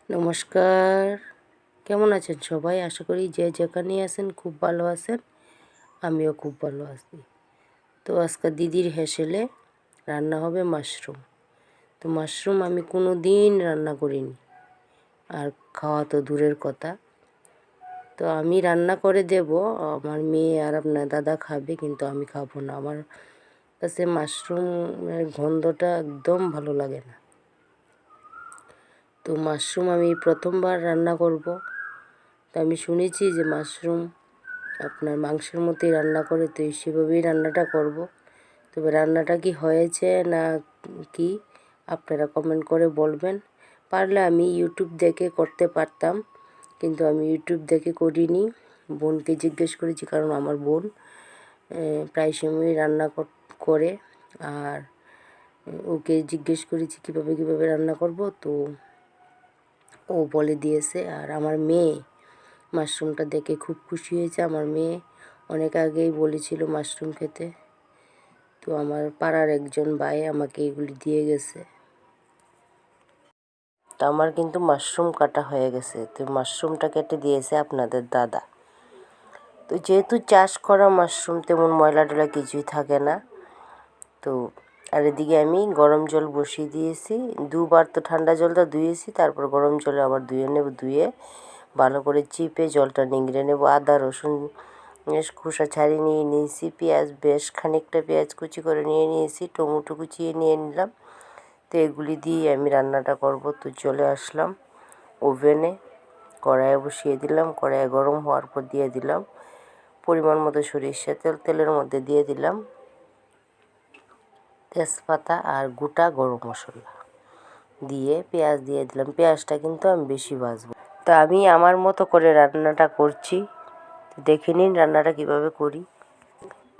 নমস্কার, কেমন আছেন সবাই? আশা করি যে যেখানেই আছেন খুব ভালো আছেন। আমিও খুব ভালো আছি। তো আজকে দিদির হেসেলে রান্না হবে মাশরুম। তো মাশরুম আমি কোনো দিন রান্না করিনি, আর খাওয়া তো দূরের কথা। তো আমি রান্না করে দেব, আমার মেয়ে আর আপনার দাদা খাবে, কিন্তু আমি খাবো না। আমার কাছে মাশরুমের গন্ধটা একদম ভালো লাগে না। তো মাশরুম আমি প্রথমবার রান্না করব। তো আমি শুনেছি যে মাশরুম আপনার মাংসের মতোই রান্না করে, তো সেভাবেই রান্নাটা করব। তবে রান্নাটা কি হয়েছে না কি আপনারা কমেন্ট করে বলবেন। পারলে আমি ইউটিউব দেখে করতে পারতাম, কিন্তু আমি ইউটিউব দেখে করিনি। বোনকে জিজ্ঞেস করেছি, কারণ আমার বোন প্রায় সময়ই রান্না করে। আর ওকে জিজ্ঞেস করেছি কীভাবে রান্না করব, তো ও বলে দিয়েছে। আর আমার মেয়ে মাশরুমটা দেখে খুব খুশি হয়েছে। আমার মেয়ে অনেক আগেই বলেছিল মাশরুম খেতে। তো আমার পাড়ার একজন ভাই আমাকে এগুলি দিয়ে গেছে। তো আমার কিন্তু মাশরুম কাটা হয়ে গেছে। তো মাশরুমটা কেটে দিয়েছে আপনাদের দাদা। তো যেহেতু চাষ করা মাশরুম, তেমন ময়লা টয়লা কিছুই থাকে না। তো আর এদিকে আমি গরম জল বসিয়ে দিয়েছি। দুবার তো ঠান্ডা জলটা ধুয়েছি, তারপর গরম জলে আবার ধুয়ে নেব। ধুয়ে ভালো করে চিপে জলটা নিংড়ে নেব। আদা রসুন খোসা ছাড়িয়ে নিয়ে নিয়েছি। পেঁয়াজ বেশ খানিকটা পেঁয়াজ কুচি করে নিয়ে নিয়েছি। টমেটো কুচিয়ে নিয়ে নিলাম। তো এগুলি দিয়ে আমি রান্নাটা করব। তো চলে আসলাম ওভেনে, কড়াইয়ে বসিয়ে দিলাম। কড়াইয়ে গরম হওয়ার পর দিয়ে দিলাম পরিমাণ মতো সরিষা তেল। তেলের মধ্যে দিয়ে দিলাম তেজপাতা আর গোটা গরম মশলা, দিয়ে পেঁয়াজ দিয়ে দিলাম। পেঁয়াজটা কিন্তু আমি বেশি ভাজবো। তা আমি আমার মতো করে রান্নাটা করছি, দেখে নিন রান্নাটা কিভাবে করি।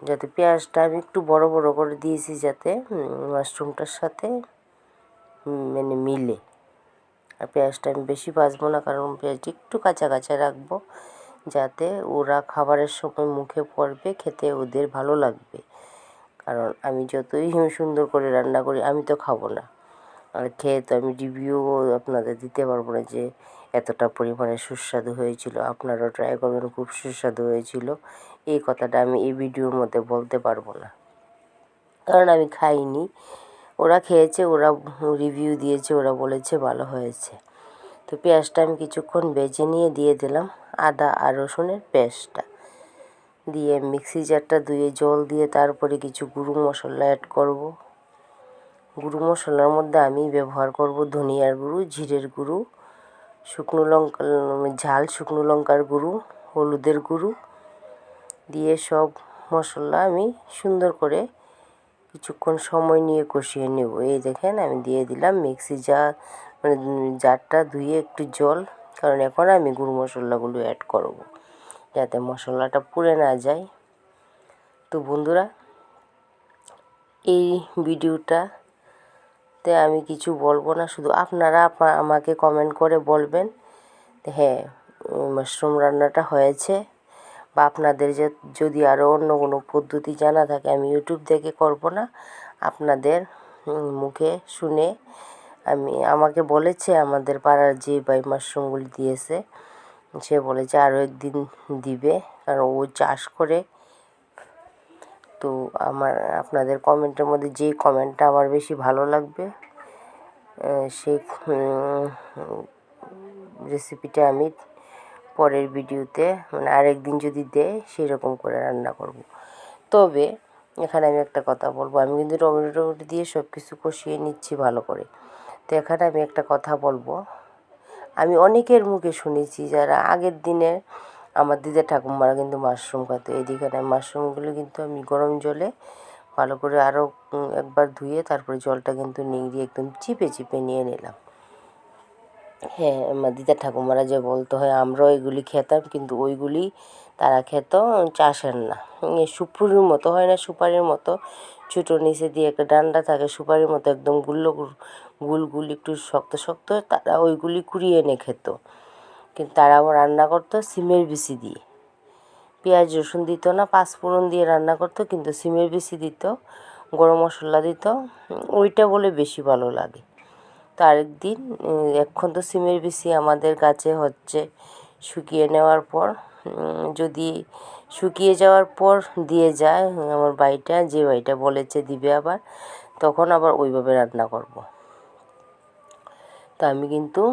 যাতে পেঁয়াজটা আমি একটু বড় বড় করে দিয়েছি, যাতে মাশরুমটার সাথে মানে মিলে। আর পেঁয়াজটা আমি বেশি ভাজবো না, কারণ পেঁয়াজটা একটু কাঁচা কাঁচা রাখবো, যাতে ওরা খাবারের সময় মুখে পড়বে, খেতে ওদের ভালো লাগবে। কারণ আমি যতই সুন্দর করে রান্না করি, আমি তো খাবো না। আর খেয়ে তো আমি রিভিউ আপনাদের দিতে পারবো না যে এতটা পরিমাণে সুস্বাদু হয়েছিল, আপনারাও ট্রাই করবেন, খুব সুস্বাদু হয়েছিল, এই কথাটা আমি এই ভিডিওর মধ্যে বলতে পারবো না, কারণ আমি খাইনি। ওরা খেয়েছে, ওরা রিভিউ দিয়েছে, ওরা বলেছে ভালো হয়েছে। তো পেঁয়াজটা আমি কিছুক্ষণ ভেজে নিয়ে দিয়ে দিলাম আদা আর রসুনের পেস্টটা, দিয়ে মিক্সি জারটা ধুয়ে জল দিয়ে তারপরে কিছু গুঁড়ো মশলা অ্যাড করব। গুঁড়ো মশলার মধ্যে আমি ব্যবহার করব ধনিয়ার গুঁড়ো, জিরের গুঁড়ো, শুকনো লঙ্কা ঝাল শুকনো লঙ্কার গুঁড়ো, হলুদের গুঁড়ো দিয়ে সব মশলা আমি সুন্দর করে কিছুক্ষণ সময় নিয়ে কষিয়ে নেব। এই দেখেন আমি দিয়ে দিলাম মিক্সি জার, মানে জারটা ধুয়ে একটু জল, কারণ এখন আমি গুঁড়ো মশলাগুলো অ্যাড করব, যাতে মশলাটা পুড়ে না যায়। তো বন্ধুরা, এই ভিডিওটাতে আমি কিছু বলবো না, শুধু আপনারা আমাকে কমেন্ট করে বলবেন হ্যাঁ মাশরুম রান্নাটা হয়েছে, বা আপনাদের যদি আরও অন্য কোনো পদ্ধতি জানা থাকে, আমি ইউটিউব দেখে করব না, আপনাদের মুখে শুনে। আমাকে বলেছে আমাদের পাড়ার যে ভাই মাশরুমগুলি দিয়েছে, সে বলেছে আরও একদিন দিবে, কারণ ও চাষ করে। তো আপনাদের কমেন্টের মধ্যে যে কমেন্টটা আমার বেশি ভালো লাগবে, সেই রেসিপিটা আমি পরের ভিডিওতে, মানে আরেকদিন যদি দেয় সেরকম করে রান্না করব। তবে এখানে আমি একটা কথা বলবো, আমি কিন্তু টমেটো দিয়ে সব কিছু কষিয়ে নিচ্ছি ভালো করে। তো এখানে আমি একটা কথা বলবো, আমি অনেকের মুখে শুনেছি যারা আগের দিনে আমার দিদা ঠাকুমারা কিন্তু মাশরুম খেত। এদিকে মাশরুমগুলো কিন্তু আমি গরম জলে ভালো করে আরও একবার ধুয়ে তারপরে জলটা কিন্তু নিংড়িয়ে একদম চিপে চিপে নিয়ে নিলাম। হ্যাঁ, আমার দিদা ঠাকুমারা যে বলতো হয় আমরাও এগুলি খেতাম, কিন্তু ওইগুলি তারা খেত চাষের না, সুপুরির মতো হয় না, সুপারির মতো ছোটো নিচে দিয়ে একটা ডান্ডা থাকে সুপারির মতো, একদম গুল গুল একটু শক্ত শক্ত, তারা ওইগুলি কুড়িয়ে এনে খেত। কিন্তু তারা আবার রান্না করতো সিমের বিচি দিয়ে, পেঁয়াজ রসুন দিত না, পাঁচফোড়ন দিয়ে রান্না করতো, কিন্তু সিমের বিচি দিত, গরম মশলা দিত, ওইটা বলে বেশি ভালো লাগে। তো আরেকদিন এখন তো সিমের বিচি আমাদের কাছে হচ্ছে শুকিয়ে নেওয়ার পর যদি শুকিয়ে যাওয়ার পর দিয়ে যায় আমার ভাইটা, যে ভাইটা বলেছে দিবে আবার, তখন আবার ওইভাবে রান্না করব। তো আমি কিন্তু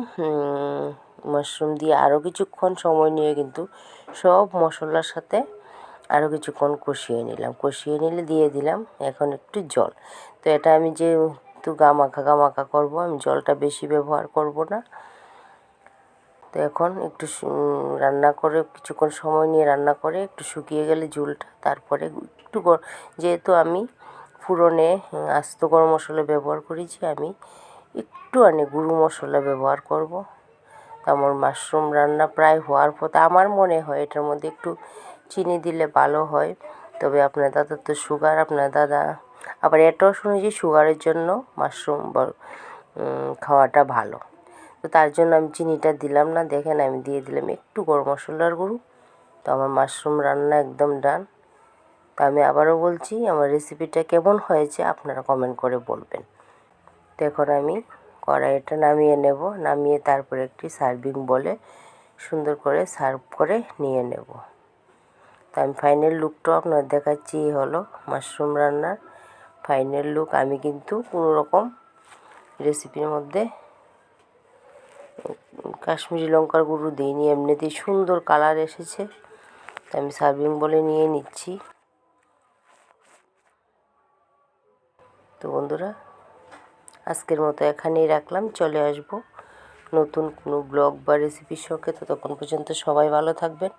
মাশরুম দিয়ে আরও কিছুক্ষণ সময় নিয়ে কিন্তু সব মশলার সাথে আরও কিছুক্ষণ কষিয়ে নিলাম। কষিয়ে নিলে দিয়ে দিলাম এখন একটু জল। তো এটা আমি যেহেতু গামাখা করব, আমি জলটা বেশি ব্যবহার করব না। তো এখন একটু রান্না করে কিছুক্ষণ সময় নিয়ে রান্না করে একটু শুকিয়ে গেলে ঝোলটা, তারপরে একটু যেহেতু আমি ফোড়নে আস্ত গরম মশলা ব্যবহার করেছি, আমি একটুখানি গুঁড়ো মশলা ব্যবহার করব। আমার মাশরুম রান্না প্রায় হওয়ার পথে। আমার মনে হয় এটার মধ্যে একটু চিনি দিলে ভালো হয়, তবে আপনার দাদা তো সুগার, আপনার দাদা আবার এটাও শুনেছি সুগারের জন্য মাশরুম খাওয়াটা ভালো। তো তার জন্য আমি চিনিটা দিলাম না। দেখেন আমি দিয়ে দিলাম একটু গরম মশলার গুঁড়ো। তো আমার মাশরুম রান্না একদম ডান। তো আমি আবারও বলছি, আমার রেসিপিটা কেমন হয়েছে আপনারা কমেন্ট করে বলবেন। তো এখন আমি কড়াইটা নামিয়ে নেব, নামিয়ে তারপরে একটি সার্ভিং বলে সুন্দর করে সার্ভ করে নিয়ে নেব। তো আমি ফাইনাল লুকটাও আপনার দেখাচ্ছি। হলো মাশরুম রান্নার ফাইনাল লুক। আমি কিন্তু কোনো রকম রেসিপির মধ্যে কাশ্মীরি লঙ্কার গুঁড়ো দিইনি, এমনিতেই সুন্দর কালার এসেছে। তো আমি সার্ভিং বলে নিয়ে নিচ্ছি। তো বন্ধুরা, আজকের মতো এখানেই রাখলাম। চলে আসব নতুন কোনো ব্লগ বা রেসিপির সঙ্গে। ততক্ষণ পর্যন্ত সবাই ভালো থাকবেন,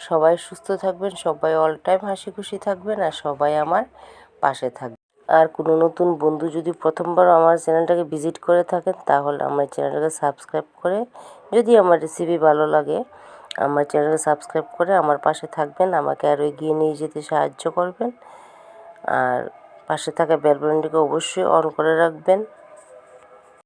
সবাই সুস্থ থাকবেন, সবাই অল টাইম হাসি খুশি থাকবেন, আর সবাই আমার পাশে থাকবেন। আর কোনো নতুন বন্ধু যদি প্রথমবার আমার চ্যানেলটাকে ভিজিট করে থাকেন, তাহলে আমার চ্যানেলটাকে সাবস্ক্রাইব করে, যদি আমার রেসিপি ভালো লাগে, আমার চ্যানেলকে সাবস্ক্রাইব করে আমার পাশে থাকবেন, আমাকে আরও এগিয়ে নিয়ে যেতে সাহায্য করবেন। আর পাশে থাকা বেল বাটনটিকে অবশ্যই অন করে রাখবেন।